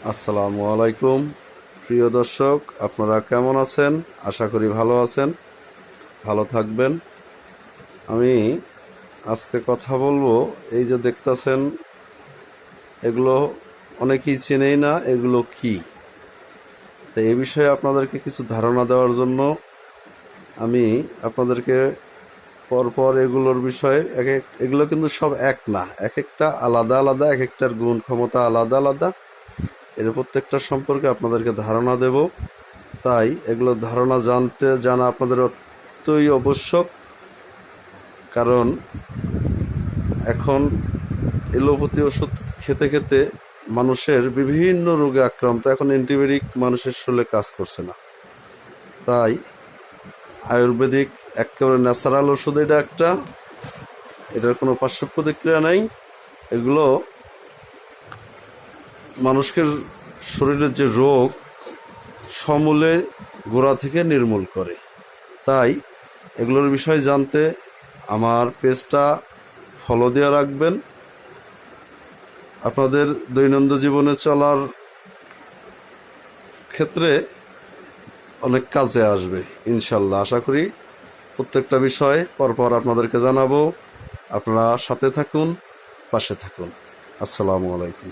আসসালামু আলাইকুম প্রিয় দর্শক, আপনারা কেমন আছেন? আশা করি ভালো আছেন, ভালো থাকবেন। আমি আজকে কথা বলবো, এই যে দেখতেছেন এগুলো অনেকেই চেনেই না, এগুলো কি। তো এই বিষয়ে আপনাদেরকে কিছু ধারণা দেওয়ার জন্য আমি আপনাদেরকে পরপর এগুলোর বিষয়ে এগুলো কিন্তু সব এক না, এক একটা আলাদা আলাদা, এক একটার গুণ ক্ষমতা আলাদা আলাদা। এর প্রত্যেকটা সম্পর্কে আপনাদেরকে ধারণা দেব। তাই এগুলো ধারণা জানা আপনাদের অত্যই আবশ্যক, কারণ এখন এলোপ্যাথি ওষুধ খেতে খেতে মানুষের বিভিন্ন রোগে আক্রান্ত। এখন অ্যান্টিবায়োটিক মানুষের শরীরে কাজ করছে না, তাই আয়ুর্বেদিক একেবারে ন্যাচারাল ওষুধ এটা একটা, এটার কোনো পার্শ্ব প্রতিক্রিয়া নেই। এগুলো মানুষের শরীরের যে রোগ সমূলে গোড়া থেকে নির্মূল করে। তাই এগুলোর বিষয়ে জানতে আমার পেজটা ফলো দিয়ে রাখবেন। আপনাদের দৈনন্দিন জীবনে চলার ক্ষেত্রে অনেক কাজে আসবে ইনশাল্লাহ। আশা করি প্রত্যেকটা বিষয় পরপর আপনাদেরকে জানাবো। আপনারা সাথে থাকুন, পাশে থাকুন। আসসালামু আলাইকুম।